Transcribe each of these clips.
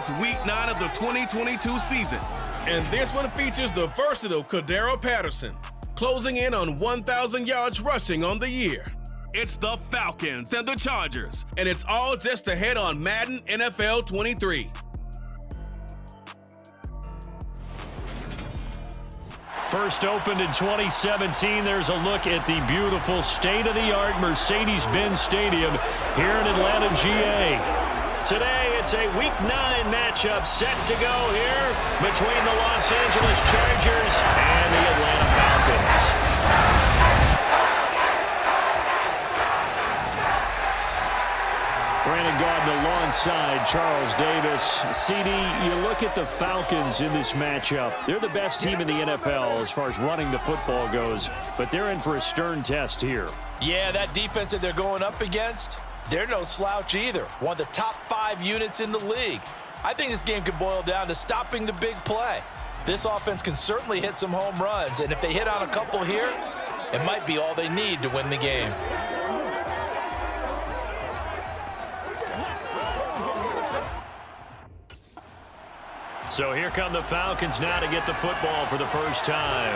It's Week 9 of the 2022 season, and this one features the versatile Cordero Patterson, closing in on 1,000 yards rushing on the year. It's the Falcons and the Chargers, and it's all just ahead on Madden NFL 23. First opened in 2017, there's a look at the beautiful state-of-the-art Mercedes-Benz Stadium here in Atlanta, GA. Today, it's a Week 9 matchup set to go here between the Los Angeles Chargers and the Atlanta Falcons. Brandon Gardner alongside Charles Davis. CD, you look at the Falcons in this matchup. They're the best team in the NFL as far as running the football goes, but they're in for a stern test here. Yeah, that defense that they're going up against, they're no slouch either. One of the top 5 units in the league. I think this game could boil down to stopping the big play. This offense can certainly hit some home runs, and if they hit on a couple here, it might be all they need to win the game. So here come the Falcons now to get the football for the first time.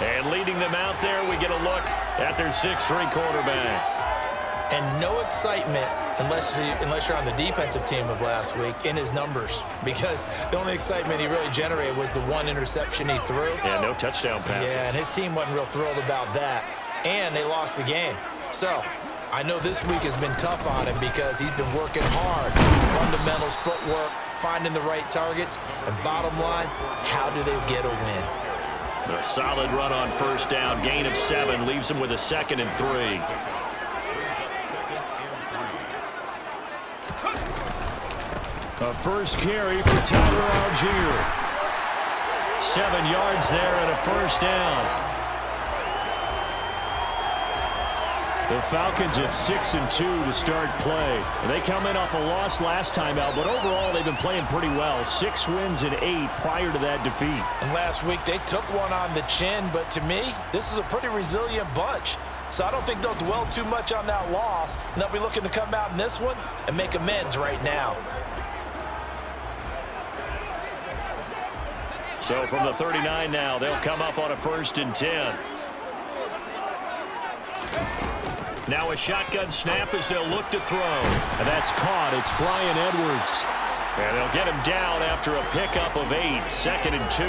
And leading them out there, we get a look at their 6'3" quarterback. And no excitement unless you're on the defensive team of last week in his numbers, because the only excitement he really generated was the one interception he threw. Yeah, no touchdown passes. Yeah, and his team wasn't real thrilled about that. And they lost the game. So I know this week has been tough on him because he's been working hard. Fundamentals, footwork, finding the right targets, and bottom line, how do they get a win? A solid run on first down, gain of 7, leaves him with a 2nd and 3. A first carry for Tyler Algier. 7 yards there and a first down. The Falcons at 6-2 to start play. And they come in off a loss last time out, but overall they've been playing pretty well. 6 wins and 8 prior to that defeat. And last week they took one on the chin, but to me, this is a pretty resilient bunch. So I don't think they'll dwell too much on that loss, and they'll be looking to come out in this one and make amends right now. So from the 39 now, they'll come up on a 1st and 10. Now a shotgun snap as they'll look to throw. And that's caught. It's Bryan Edwards. And they'll get him down after a pickup of 8. 2nd and 2.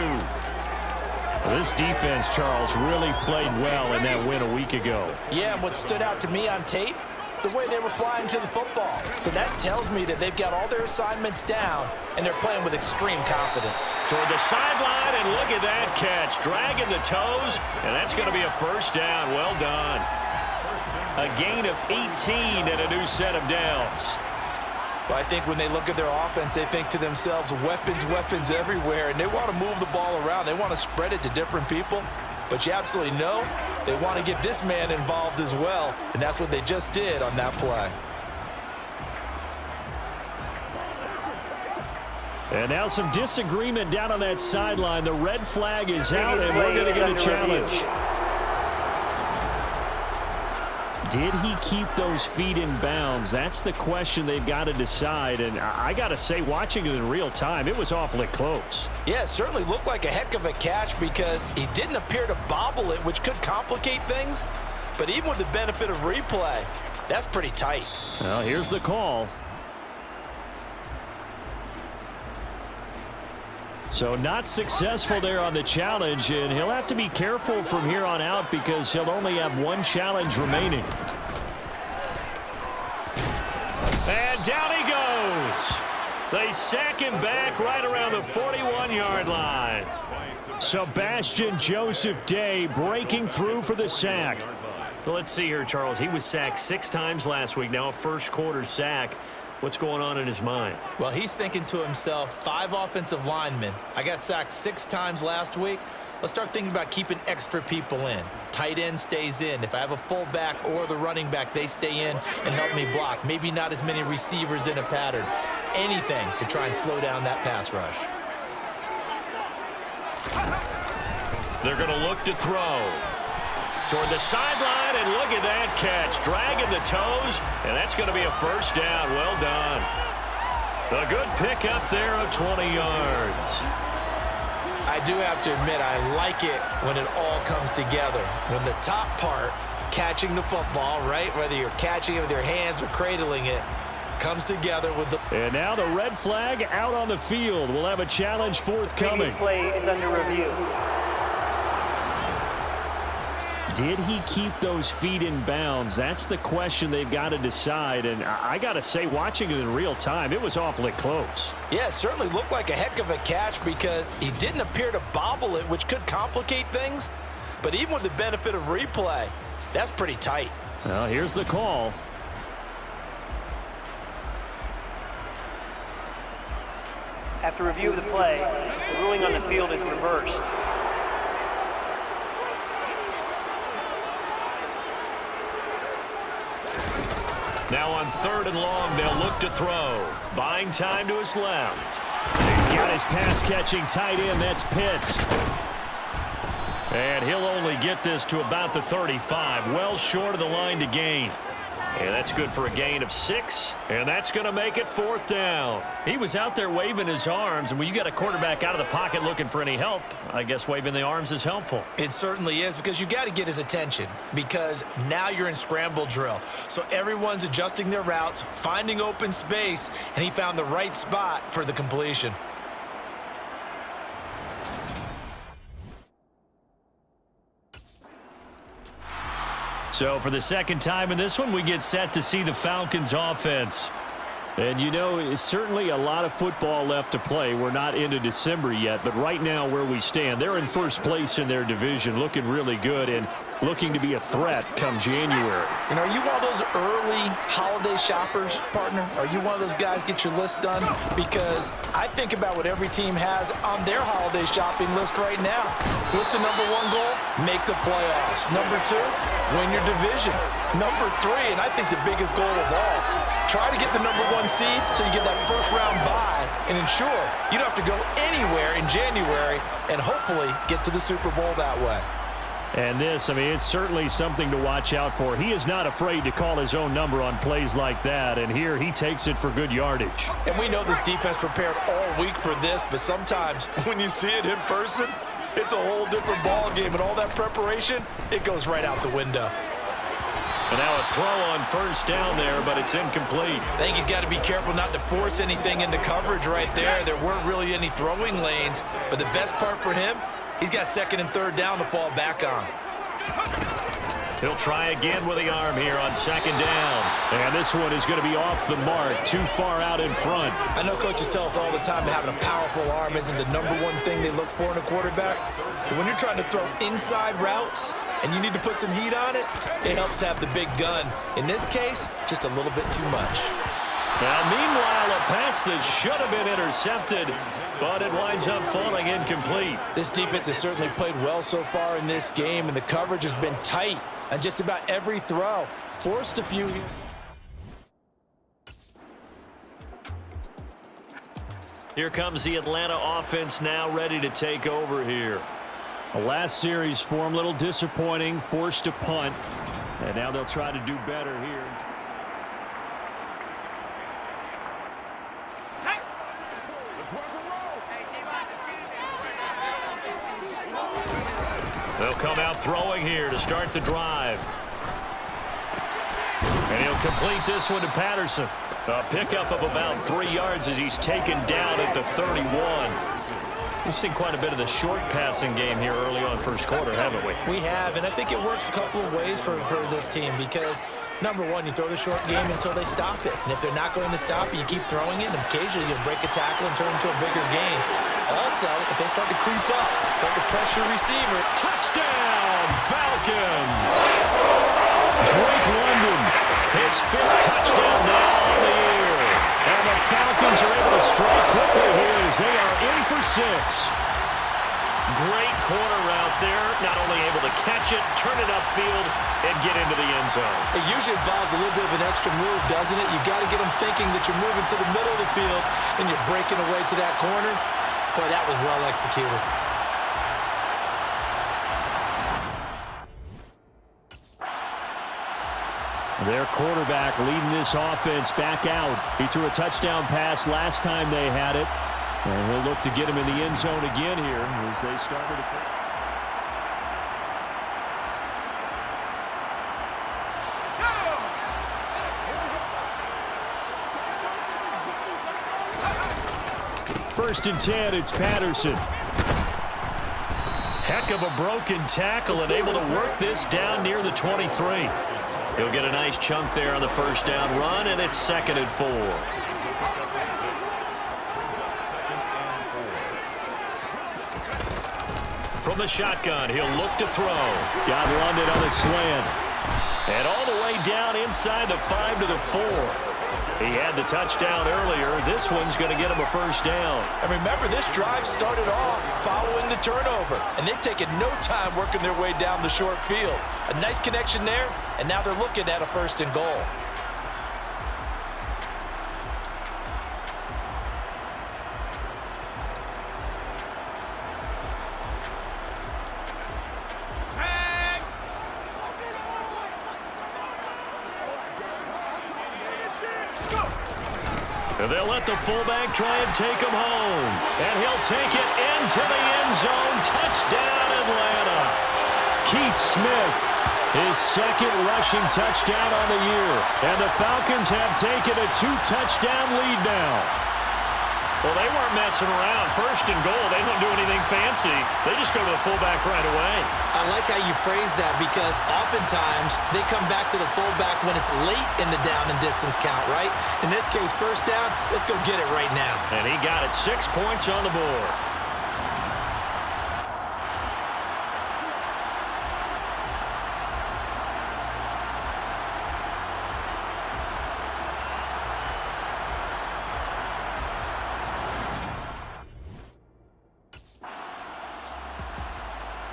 This defense, Charles, really played well in that win a week ago. Yeah, and what stood out to me on tape, the way they were flying to the football. So that tells me that they've got all their assignments down, and they're playing with extreme confidence. Toward the sideline, and look at that catch. Dragging the toes, and that's going to be a first down. Well done. A gain of 18 and a new set of downs. Well, I think when they look at their offense, they think to themselves, weapons, weapons everywhere, and they want to move the ball around. They want to spread it to different people. But you absolutely know they want to get this man involved as well, and that's what they just did on that play. And now some disagreement down on that sideline. The red flag is out, and we're going to get a challenge. Did he keep those feet in bounds? That's the question they've got to decide. And I got to say, watching it in real time, it was awfully close. Yeah, it certainly looked like a heck of a catch because he didn't appear to bobble it, which could complicate things. But even with the benefit of replay, that's pretty tight. Well, here's the call. So not successful there on the challenge, and he'll have to be careful from here on out because he'll only have 1 challenge remaining. And down he goes. They sack him back right around the 41-yard line. Sebastian Joseph Day breaking through for the sack. Well, let's see here, Charles. He was sacked 6 times last week, now a first-quarter sack. What's going on in his mind? Well, he's thinking to himself, 5 offensive linemen. I got sacked 6 times last week. Let's start thinking about keeping extra people in. Tight end stays in. If I have a fullback or the running back, they stay in and help me block. Maybe not as many receivers in a pattern. Anything to try and slow down that pass rush. They're going to look to throw. Toward the sideline, and look at that catch. Dragging the toes, and that's going to be a first down. Well done. A good pickup there of 20 yards. I do have to admit, I like it when it all comes together. When the top part, catching the football, right, whether you're catching it with your hands or cradling it, comes together with the... And now the red flag out on the field. We'll have a challenge forthcoming. Play is under review. Did he keep those feet in bounds? That's the question they've got to decide. And I got to say, watching it in real time, it was awfully close. Yeah, it certainly looked like a heck of a catch because he didn't appear to bobble it, which could complicate things. But even with the benefit of replay, that's pretty tight. Well, here's the call. After review of the play, the ruling on the field is reversed. Now on 3rd and long, they'll look to throw. Buying time to his left. He's got his pass-catching tight end. That's Pitts. And he'll only get this to about the 35. Well short of the line to gain. And that's good for a gain of 6. And that's going to make it 4th down. He was out there waving his arms. And when you got a quarterback out of the pocket looking for any help, I guess waving the arms is helpful. It certainly is because you got to get his attention because now you're in scramble drill. So everyone's adjusting their routes, finding open space, and he found the right spot for the completion. So for the second time in this one, we get set to see the Falcons offense. And you know, it's certainly a lot of football left to play. We're not into December yet, but right now where we stand, they're in first place in their division, looking really good and looking to be a threat come January. And are you one of those early holiday shoppers, partner? Are you one of those guys get your list done? Because I think about what every team has on their holiday shopping list right now. What's the number 1 goal? Make the playoffs. Number 2, win your division. Number 3, and I think the biggest goal of all, try to get the number 1 seed so you get that first round bye and ensure you don't have to go anywhere in January and hopefully get to the Super Bowl that way. And this, I mean, it's certainly something to watch out for. He is not afraid to call his own number on plays like that, and here he takes it for good yardage. And we know this defense prepared all week for this, but sometimes when you see it in person, it's a whole different ball game, and all that preparation, it goes right out the window. And now a throw on 1st down there, but it's incomplete. I think he's got to be careful not to force anything into coverage right there. There weren't really any throwing lanes, but the best part for him, he's got 2nd and 3rd down to fall back on. He'll try again with the arm here on 2nd down. And this one is going to be off the mark, too far out in front. I know coaches tell us all the time that having a powerful arm isn't the number 1 thing they look for in a quarterback. But when you're trying to throw inside routes and you need to put some heat on it, it helps have the big gun. In this case, just a little bit too much. Now, meanwhile, a pass that should have been intercepted, but it winds up falling incomplete. This defense has certainly played well so far in this game, and the coverage has been tight on just about every throw. Forced a few here. Here comes the Atlanta offense now ready to take over here. The last series for him, a little disappointing, forced a punt, and now they'll try to do better here. They'll come out throwing here to start the drive. And he'll complete this one to Patterson. A pickup of about 3 yards as he's taken down at the 31. We've seen quite a bit of the short passing game here early on first quarter, haven't we? We have, and I think it works a couple of ways for this team because, number 1, you throw the short game until they stop it. And if they're not going to stop it, you keep throwing it, and occasionally you'll break a tackle and turn it into a bigger game. Also, if they start to creep up, start to pressure receiver. Touchdown, Falcons! Drake London, his 5th touchdown now on the year. And the Falcons are able to strike quickly here as they are in for 6. Great corner route there, not only able to catch it, turn it upfield, and get into the end zone. It usually involves a little bit of an extra move, doesn't it? You've got to get them thinking that you're moving to the middle of the field and you're breaking away to that corner. Boy, that was well executed. Their quarterback leading this offense back out. He threw a touchdown pass last time they had it. And he'll look to get him in the end zone again here as they started to fight. First and 10, it's Patterson. Heck of a broken tackle and able to work this down near the 23. He'll get a nice chunk there on the first down run, and it's 2nd and 4. From the shotgun, he'll look to throw. Got London on a slant. And all the way down inside the 5 to the 4. He had the touchdown earlier. This one's going to get him a first down. And remember, this drive started off following the turnover. And they've taken no time working their way down the short field. A nice connection there, and now they're looking at a 1st and goal. They'll let the fullback try and take him home. And he'll take it into the end zone. Touchdown, Atlanta. Keith Smith, his 2nd rushing touchdown on the year. And the Falcons have taken a 2-touchdown lead now. Well, they weren't messing around. 1st and goal, they don't do anything fancy. They just go to the fullback right away. I like how you phrase that because oftentimes they come back to the fullback when it's late in the down and distance count, right? In this case, 1st down, let's go get it right now. And he got it 6 points on the board.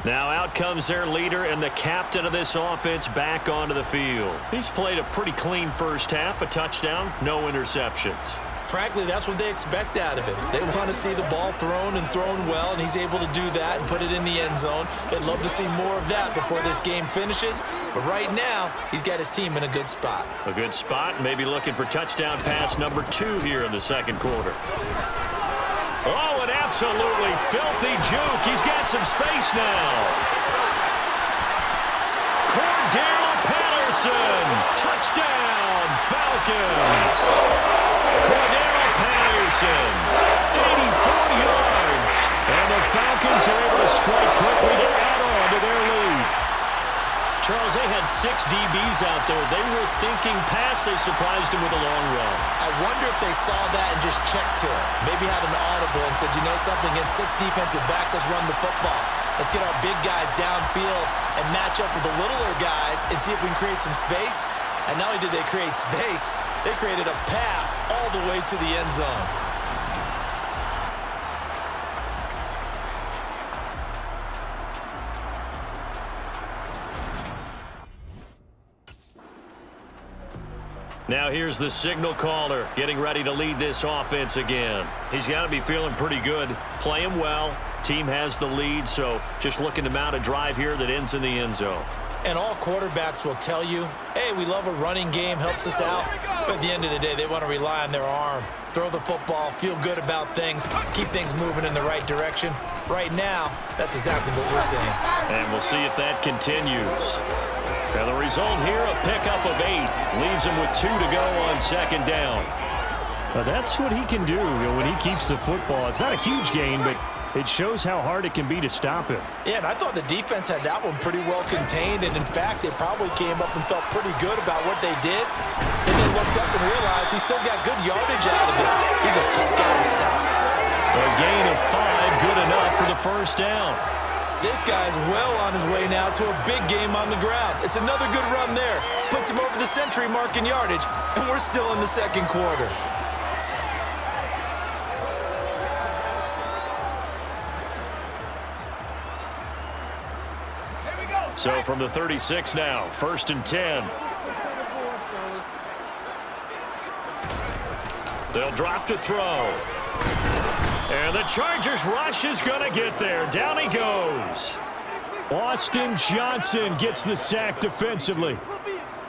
Now out comes their leader and the captain of this offense back onto the field. He's played a pretty clean first half, a touchdown, no interceptions. Frankly, that's what they expect out of him. They want to see the ball thrown and thrown well, and he's able to do that and put it in the end zone. They'd love to see more of that before this game finishes. But right now, he's got his team in a good spot. A good spot, maybe looking for touchdown pass number 2 here in the 2nd quarter. Oh, an absolutely filthy juke. He's got some space now. Cordell Patterson. Touchdown, Falcons. Cordell Patterson. 84 yards. And the Falcons are able to strike quickly to add on to their lead. Charles, they had 6 DBs out there. They were thinking pass. They surprised him with a long run. I wonder if they saw that and just checked to it. Maybe had an audible and said, you know something, against 6 defensive backs, let's run the football. Let's get our big guys downfield and match up with the littler guys and see if we can create some space. And not only did they create space, they created a path all the way to the end zone. Now here's the signal caller getting ready to lead this offense again. He's got to be feeling pretty good, playing well. Team has the lead, so just looking to mount a drive here that ends in the end zone. And all quarterbacks will tell you, hey, we love a running game, helps us out. But at the end of the day, they want to rely on their arm. Throw the football, feel good about things, keep things moving in the right direction. Right now, that's exactly what we're seeing. And we'll see if that continues. And the result here, a pickup of 8. Leaves him with 2 to go on 2nd down. That's what he can do when he keeps the football. It's not a huge gain, but it shows how hard it can be to stop him. Yeah, and I thought the defense had that one pretty well contained. And, in fact, they probably came up and felt pretty good about what they did. Then they looked up and realized he still got good yardage out of it. He's a tough guy to stop. A gain of 5, good enough for the first down. This guy's well on his way now to a big game on the ground. It's another good run there. Puts him over the century mark in yardage, and we're still in the 2nd quarter. So from the 36 now, 1st and 10. They'll drop to throw. And the Chargers rush is going to get there. Down he goes. Austin Johnson gets the sack defensively.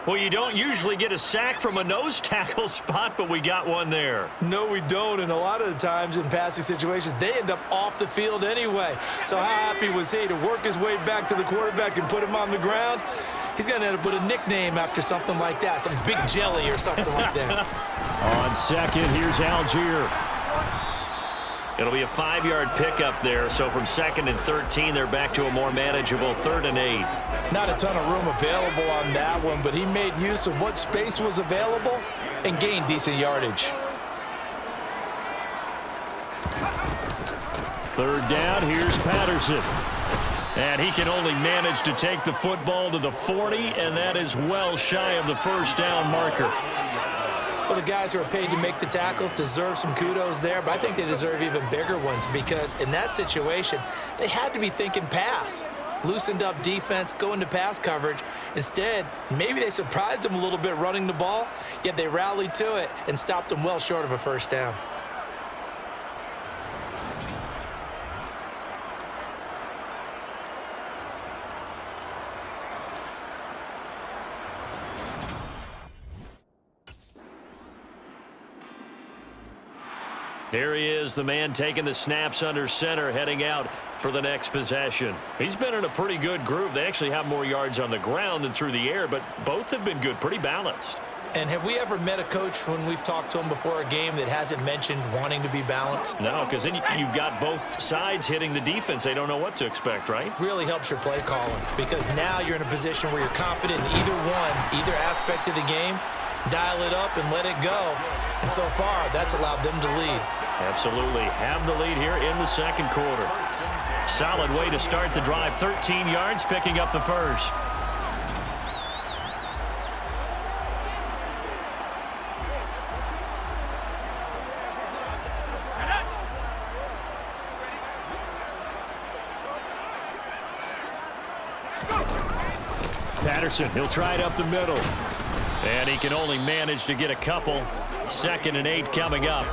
Well, you don't usually get a sack from a nose tackle spot, but we got one there. No, we don't, and a lot of the times in passing situations, they end up off the field anyway. So how happy was he to work his way back to the quarterback and put him on the ground? He's going to end up with a nickname after something like that, some Big Jelly or something like that. On second, here's Algier. It'll be a 5-yard pickup there, so from 2nd and 13, they're back to a more manageable 3rd and 8. Not a ton of room available on that one, but he made use of what space was available and gained decent yardage. 3rd down, here's Patterson. And he can only manage to take the football to the 40, and that is well shy of the first down marker. Well, the guys who are paid to make the tackles deserve some kudos there, but I think they deserve even bigger ones because in that situation, they had to be thinking pass. Loosened up defense, go into pass coverage. Instead, maybe they surprised them a little bit running the ball, yet they rallied to it and stopped them well short of a first down. Here he is, the man taking the snaps under center, heading out for the next possession. He's been in a pretty good groove. They actually have more yards on the ground than through the air, but both have been good, pretty balanced. And have we ever met a coach when we've talked to him before a game that hasn't mentioned wanting to be balanced? No, because then you've got both sides hitting the defense. They don't know what to expect, right? Really helps your play calling because now you're in a position where you're confident in either aspect of the game. Dial it up and let it go. And so far, that's allowed them to lead. Absolutely. Have the lead here in the second quarter. Solid way to start the drive. 13 yards, picking up the first. Patterson, he'll try it up the middle. And he can only manage to get a couple. 2nd and 8 coming up.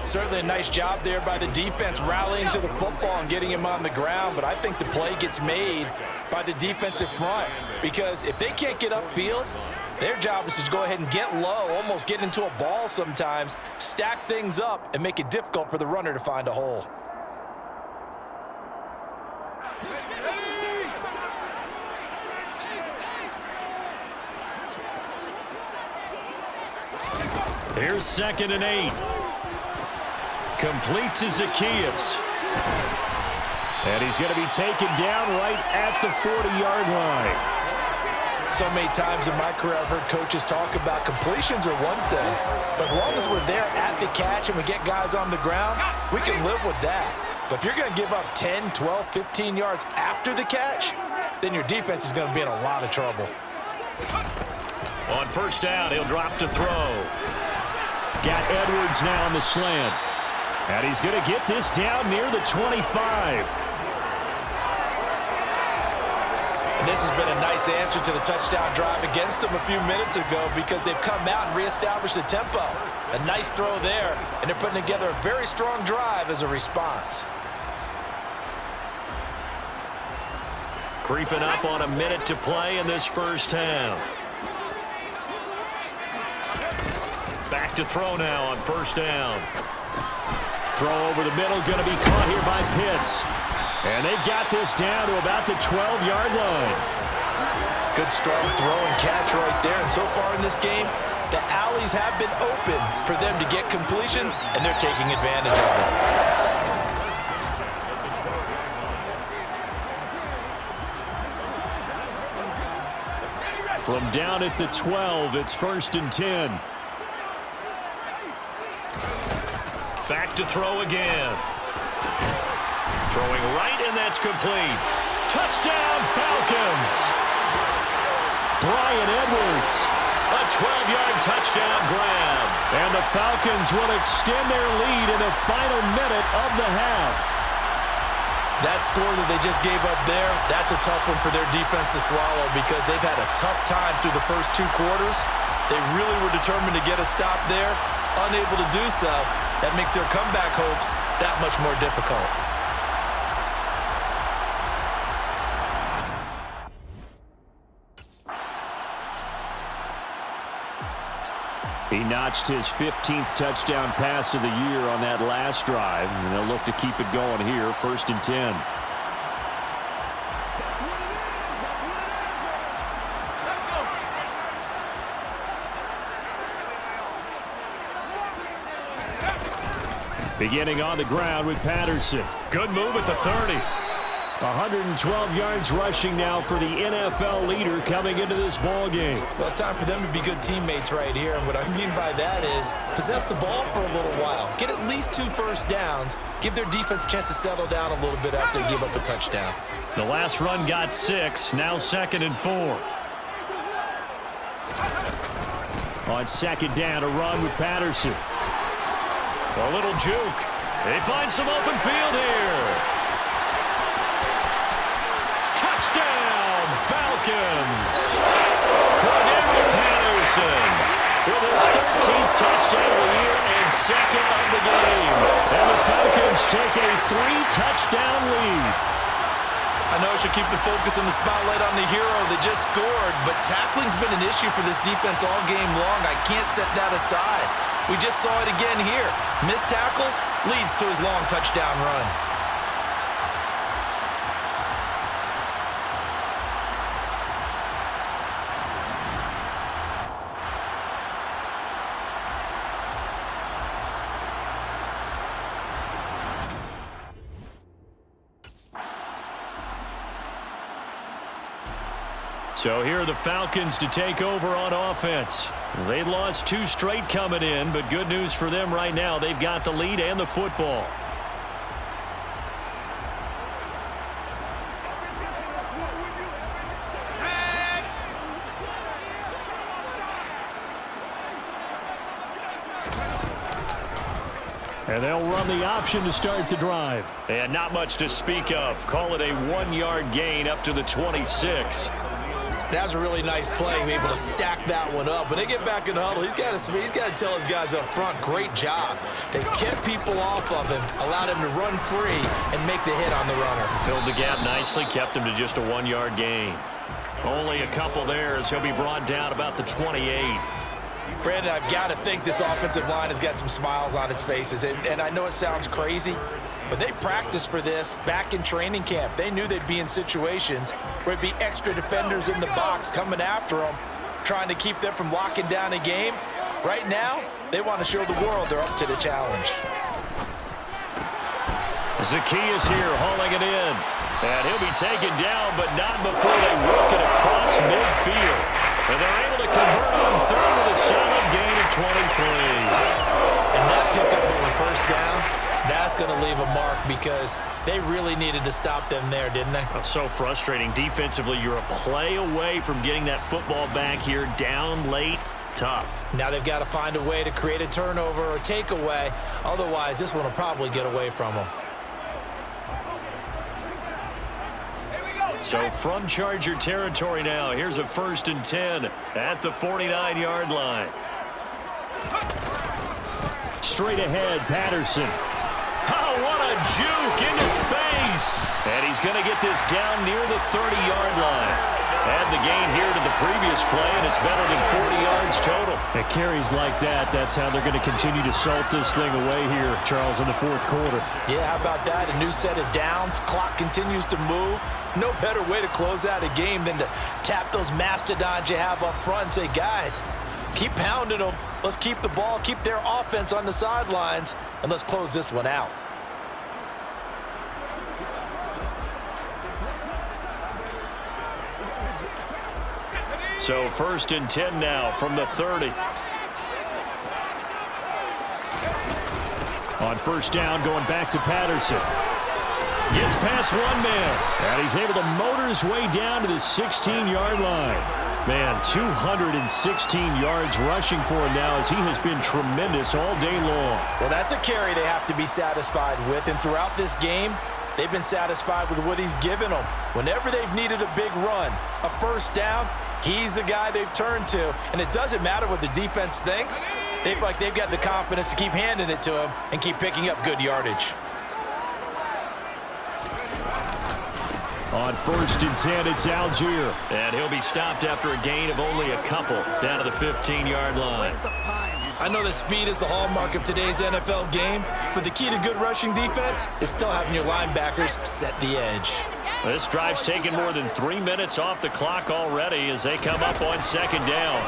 Certainly a nice job there by the defense rallying to the football and getting him on the ground, but I think the play gets made by the defensive front because if they can't get upfield, their job is to go ahead and get low, almost get into a ball sometimes, stack things up, and make it difficult for the runner to find a hole. Here's 2nd and 8. Complete to Zacchaeus. And he's going to be taken down right at the 40-yard line. So many times in my career I've heard coaches talk about completions are one thing, but as long as we're there at the catch and we get guys on the ground, we can live with that. But if you're going to give up 10, 12, 15 yards after the catch, then your defense is going to be in a lot of trouble. On first down, he'll drop to throw. Got Edwards now on the slant. And he's going to get this down near the 25. And this has been a nice answer to the touchdown drive against them a few minutes ago because they've come out and reestablished the tempo. A nice throw there, and they're putting together a very strong drive as a response. Creeping up on a minute to play in this first half. Back to throw now on first down. Throw over the middle, going to be caught here by Pitts. And they've got this down to about the 12-yard line. Good strong throw and catch right there. And so far in this game, the alleys have been open for them to get completions, and they're taking advantage of it. From down at the 12, it's 1st and 10. Back to throw again. Throwing right, and that's complete. Touchdown, Falcons! Bryan Edwards, a 12-yard touchdown grab. And the Falcons will extend their lead in the final minute of the half. That score that they just gave up there, that's a tough one for their defense to swallow because they've had a tough time through the first 2 quarters. They really were determined to get a stop there, unable to do so. That makes their comeback hopes that much more difficult. He notched his 15th touchdown pass of the year on that last drive, and they'll look to keep it going here, 1st and 10. Beginning on the ground with Patterson. Good move at the 30. 112 yards rushing now for the NFL leader coming into this ball game. Well, it's time for them to be good teammates right here. And what I mean by that is possess the ball for a little while. Get at least 2 first downs. Give their defense a chance to settle down a little bit after they give up a touchdown. The last run got 6. Now 2nd and 4. On 2nd down, a run with Patterson. A little juke. They find some open field here. Touchdown, Falcons. Cordero Patterson with his 13th touchdown of the year and 2nd of the game. And the Falcons take a 3-touchdown lead. I know I should keep the focus and the spotlight on the hero that just scored, but tackling's been an issue for this defense all game long. I can't set that aside. We just saw it again here. Missed tackles leads to his long touchdown run. So here are the Falcons to take over on offense. They lost 2 straight coming in, but good news for them right now. They've got the lead and the football. And they'll run the option to start the drive. And not much to speak of. Call it a 1-yard gain up to the 26. That was a really nice play, able to stack that one up. When they get back in the huddle, he's got to tell his guys up front, great job. They kept people off of him, allowed him to run free and make the hit on the runner. Filled the gap nicely, kept him to just a 1-yard gain. Only a couple there as he'll be brought down about the 28. Brandon, I've got to think this offensive line has got some smiles on its faces. And I know it sounds crazy, but they practiced for this back in training camp. They knew they'd be in situations where it'd be extra defenders in the box coming after them, trying to keep them from locking down a game. Right now, they want to show the world they're up to the challenge. Zacchaeus here hauling it in. And he'll be taken down, but not before they work it across midfield. And they're able to convert on 3rd with a solid gain of 23. And that pickup of a first down, that's going to leave a mark because they really needed to stop them there, didn't they? Oh, so frustrating. Defensively, you're a play away from getting that football back here down late. Tough. Now they've got to find a way to create a turnover or takeaway. Otherwise, this one will probably get away from them. So from Charger territory now, here's a 1st and 10 at the 49-yard line. Straight ahead, Patterson. Oh, what a juke into space. And he's going to get this down near the 30-yard line. Add the gain here to the previous play, and it's better than 40 yards total. At carries like that, that's how they're going to continue to salt this thing away here, Charles, in the 4th quarter. Yeah, how about that? A new set of downs. Clock continues to move. No better way to close out a game than to tap those mastodons you have up front and say, guys, keep pounding them. Let's keep the ball, keep their offense on the sidelines, and let's close this one out. So 1st and 10 now from the 30. On 1st down, going back to Patterson. Gets past one man, and he's able to motor his way down to the 16-yard line. Man, 216 yards rushing for him now as he has been tremendous all day long. Well, that's a carry they have to be satisfied with, and throughout this game, they've been satisfied with what he's given them. Whenever they've needed a big run, a 1st down, he's the guy they've turned to, and it doesn't matter what the defense thinks. They've got the confidence to keep handing it to him and keep picking up good yardage. On 1st and 10, it's Algier. And he'll be stopped after a gain of only a couple down to the 15-yard line. I know that speed is the hallmark of today's NFL game, but the key to good rushing defense is still having your linebackers set the edge. This drive's taken more than 3 minutes off the clock already as they come up on second down.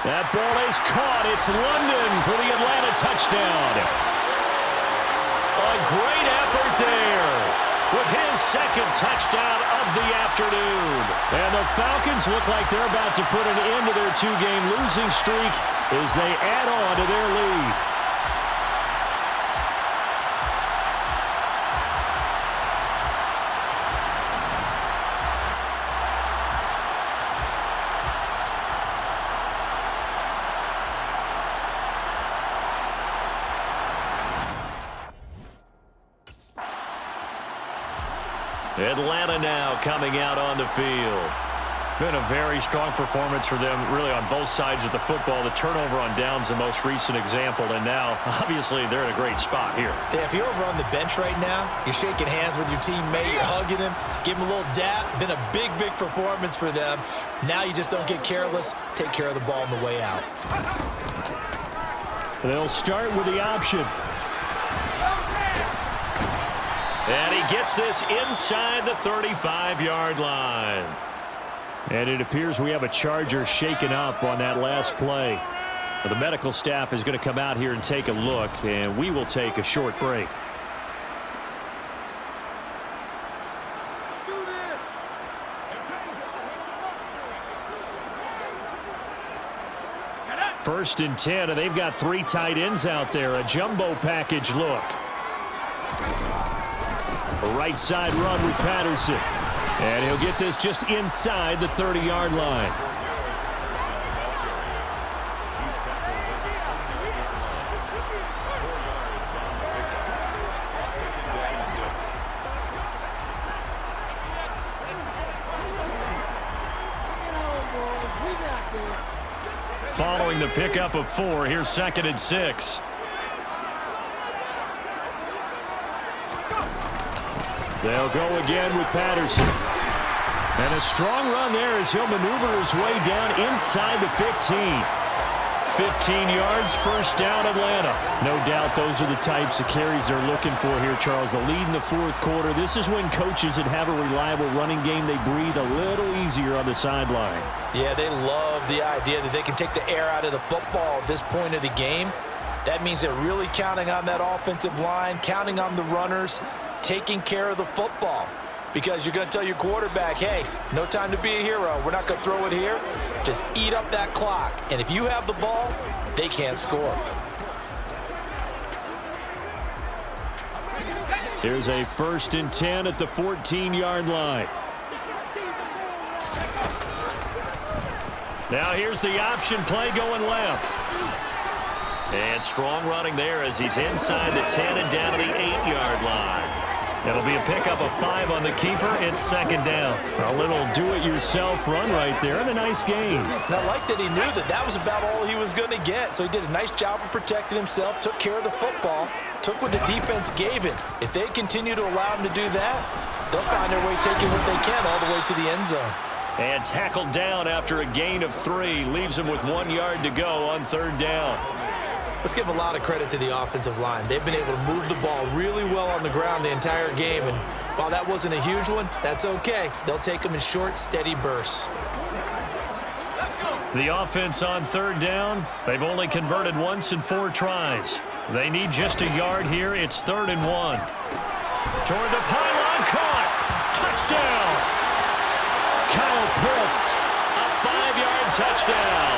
That ball is caught. It's London for the Atlanta touchdown. A great effort there with his second touchdown of the afternoon. And the Falcons look like they're about to put an end to their 2-game losing streak as they add on to their lead. Atlanta now coming out on the field. Been a very strong performance for them, really, on both sides of the football. The turnover on downs, the most recent example, and now, obviously, they're in a great spot here. Yeah, if you're over on the bench right now, you're shaking hands with your teammate, you're hugging him, give him a little dap. Been a big, big performance for them. Now you just don't get careless. Take care of the ball on the way out. They'll start with the option. And he gets this inside the 35-yard line. And it appears we have a Charger shaken up on that last play. The medical staff is going to come out here and take a look, and we will take a short break. First and 10, and they've got 3 tight ends out there. A jumbo package look. A right side run with Patterson. And he'll get this just inside the 30-yard line. Following the pickup of 4, here's 2nd and 6. They'll go again with Patterson. And a strong run there as he'll maneuver his way down inside the 15. 15 yards, first down, Atlanta. No doubt those are the types of carries they're looking for here, Charles. The lead in the 4th quarter. This is when coaches that have a reliable running game, they breathe a little easier on the sideline. Yeah, they love the idea that they can take the air out of the football at this point of the game. That means they're really counting on that offensive line, counting on the runners, taking care of the football, because you're going to tell your quarterback, hey, no time to be a hero. We're not going to throw it here. Just eat up that clock. And if you have the ball, they can't score. Here's a 1st and 10 at the 14-yard line. Now here's the option play going left. And strong running there as he's inside the 10 and down to the 8-yard line. It'll be a pickup of 5 on the keeper. It's 2nd down. A little do-it-yourself run right there and a nice gain. And I like that he knew that that was about all he was going to get. So he did a nice job of protecting himself, took care of the football, took what the defense gave him. If they continue to allow him to do that, they'll find their way taking what they can all the way to the end zone. And tackled down after a gain of 3. Leaves him with 1 yard to go on 3rd down. Let's give a lot of credit to the offensive line. They've been able to move the ball really well on the ground the entire game. And while that wasn't a huge one, that's okay. They'll take them in short, steady bursts. The offense on 3rd down. They've only converted once in 4 tries. They need just a yard here. It's 3rd and 1. Toward the pylon, caught. Touchdown. Kyle Pitts. A 5-yard touchdown.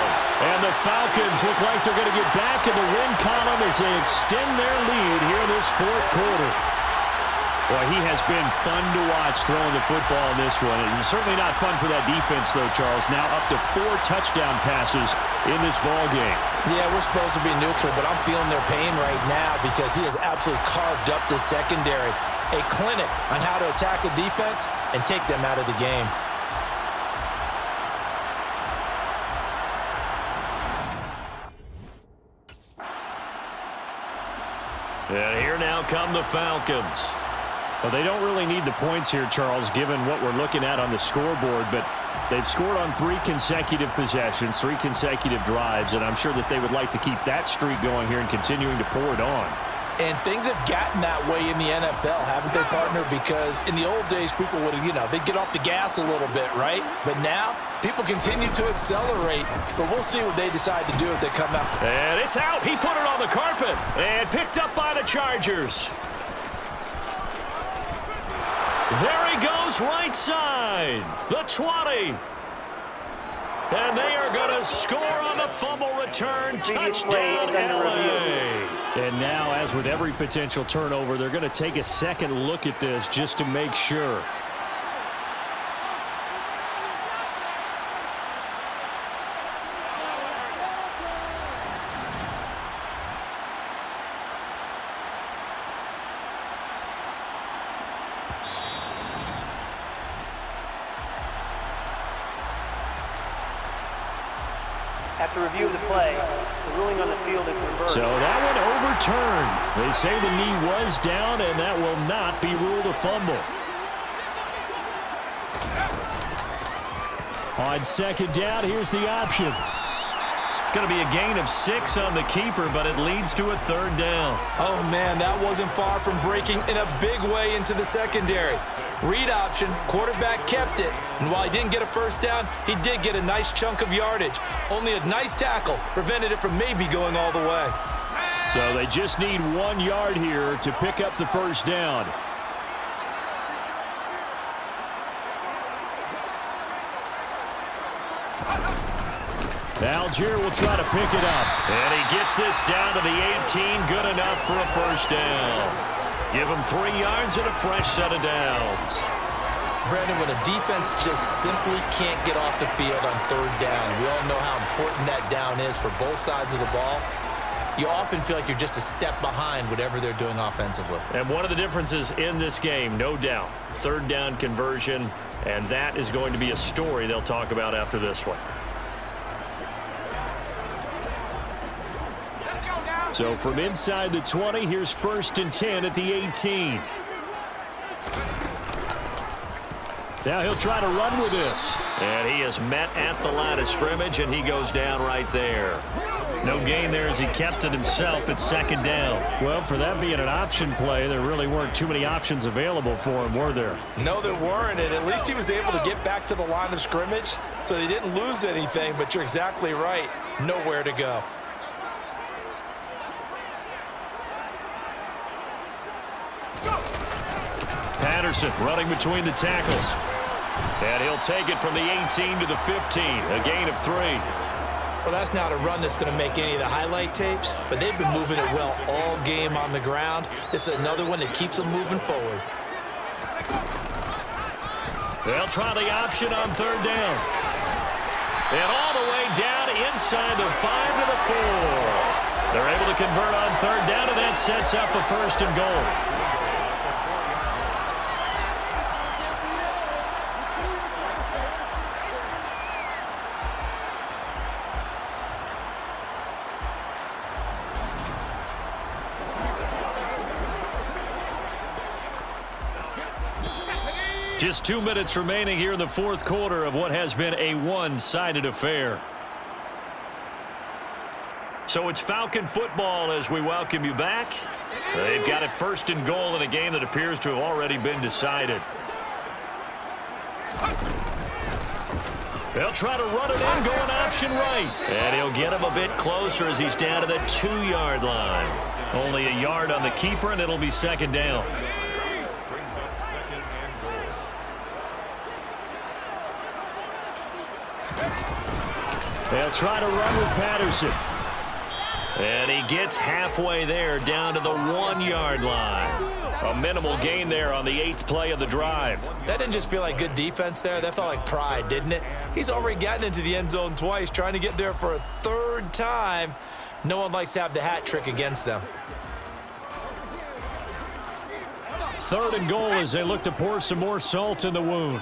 And the Falcons look like they're going to get back in the win column as they extend their lead here in this 4th quarter. Boy, he has been fun to watch throwing the football in this one. It's certainly not fun for that defense, though, Charles. Now up to 4 touchdown passes in this ball game. Yeah, we're supposed to be neutral, but I'm feeling their pain right now because he has absolutely carved up the secondary. A clinic on how to attack a defense and take them out of the game. And here now come the Falcons. Well, they don't really need the points here, Charles, given what we're looking at on the scoreboard, but They've scored on 3 consecutive possessions, 3 consecutive drives, and I'm sure that they would like to keep that streak going here and continuing to pour it on. And things have gotten that way in the NFL, haven't they, partner? Because in the old days, people would, they'd get off the gas a little bit, right? But now, people continue to accelerate. But we'll see what they decide to do as they come out. And it's out. He put it on the carpet and picked up by the Chargers. There he goes, right side. The 20. And they are going to score on the fumble return. Touchdown, LA. And now, as with every potential turnover, they're going to take a second look at this just to make sure. After review of the play, the ruling on the field is reversed. So that one overturned. They say the knee was down, and that will not be ruled a fumble. On second down, here's the option. It's going to be a gain of 6 on the keeper, but it leads to a 3rd down. Oh, man, that wasn't far from breaking in a big way into the secondary. Read option, quarterback kept it, and while he didn't get a first down, he did get a nice chunk of yardage. Only a nice tackle prevented it from maybe going all the way. So they just need 1 yard here to pick up the first down. Algier will try to pick it up. And he gets this down to the 18. Good enough for a first down. Give him 3 yards and a fresh set of downs. Brandon, when a defense just simply can't get off the field on 3rd down, we all know how important that down is for both sides of the ball. You often feel like you're just a step behind whatever they're doing offensively. And one of the differences in this game, no doubt, 3rd down conversion, and that is going to be a story they'll talk about after this one. So from inside the 20, here's 1st and 10 at the 18. Now he'll try to run with this. And he is met at the line of scrimmage, and he goes down right there. No gain there as he kept it himself at 2nd down. Well, for that being an option play, there really weren't too many options available for him, were there? No, there weren't, and at least he was able to get back to the line of scrimmage, so they didn't lose anything, but you're exactly right. Nowhere to go. Patterson running between the tackles. And he'll take it from the 18 to the 15, a gain of 3. Well, that's not a run that's going to make any of the highlight tapes, but they've been moving it well all game on the ground. This is another one that keeps them moving forward. They'll try the option on 3rd down. And all the way down inside the 5 to the 4. They're able to convert on 3rd down, and that sets up a 1st and goal. Just 2 minutes remaining here in the 4th quarter of what has been a one-sided affair. So it's Falcon football as we welcome you back. They've got it 1st and goal in a game that appears to have already been decided. They'll try to run it in, going option right. And he'll get him a bit closer as he's down to the 2-yard line. Only a yard on the keeper, and it'll be 2nd down. They'll try to run with Patterson. And he gets halfway there, down to the 1-yard line. A minimal gain there on the 8th play of the drive. That didn't just feel like good defense there. That felt like pride, didn't it? He's already gotten into the end zone twice, trying to get there for a 3rd time. No one likes to have the hat trick against them. 3rd and goal as they look to pour some more salt in the wound.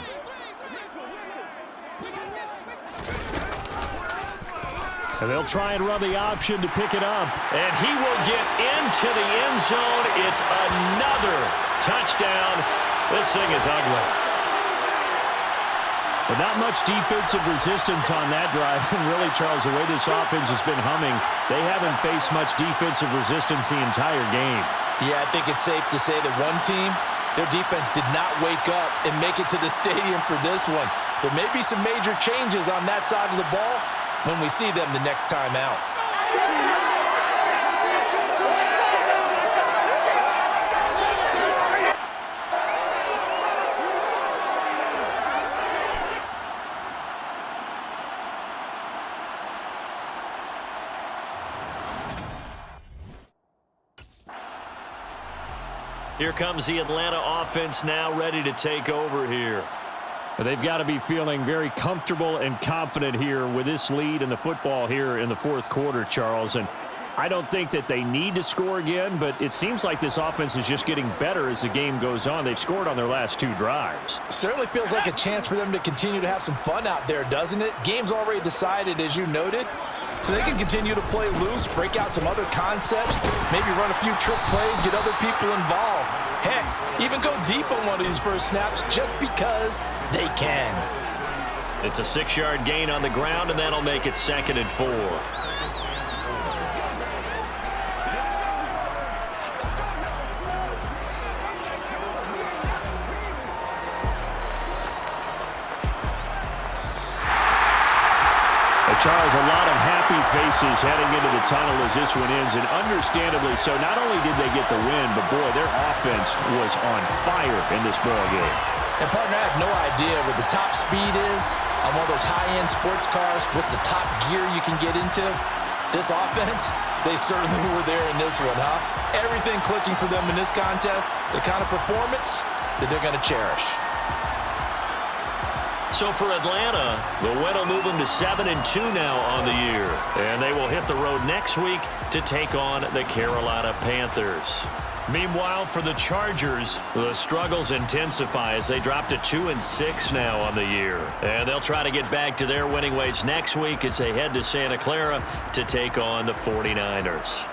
And they'll try and run the option to pick it up. And he will get into the end zone. It's another touchdown. This thing is ugly. But not much defensive resistance on that drive. And really, Charles, the way this offense has been humming, they haven't faced much defensive resistance the entire game. Yeah, I think it's safe to say that one team, their defense did not wake up and make it to the stadium for this one. There may be some major changes on that side of the ball when we see them the next time out. Here comes the Atlanta offense now ready to take over here. But they've got to be feeling very comfortable and confident here with this lead in the football here in the fourth quarter, Charles. And I don't think that they need to score again, but it seems like this offense is just getting better as the game goes on. They've scored on their last 2 drives. Certainly feels like a chance for them to continue to have some fun out there, doesn't it? Game's already decided, as you noted. So they can continue to play loose, break out some other concepts, maybe run a few trick plays, get other people involved. Heck, even go deep on one of these first snaps just because they can. It's a 6-yard gain on the ground, and that'll make it 2nd and 4. Charles, a lot of happy faces heading into the tunnel as this one ends, and understandably so. Not only did they get the win, but boy, their offense was on fire in this ball game. And partner, I have no idea what the top speed is on one of those high-end sports cars. What's the top gear you can get into? This offense, they certainly were there in this one, huh? Everything clicking for them in this contest, the kind of performance that they're going to cherish. So for Atlanta, the win will move them to 7-2 now on the year. And they will hit the road next week to take on the Carolina Panthers. Meanwhile, for the Chargers, the struggles intensify as they drop to 2-6 now on the year. And they'll try to get back to their winning ways next week as they head to Santa Clara to take on the 49ers.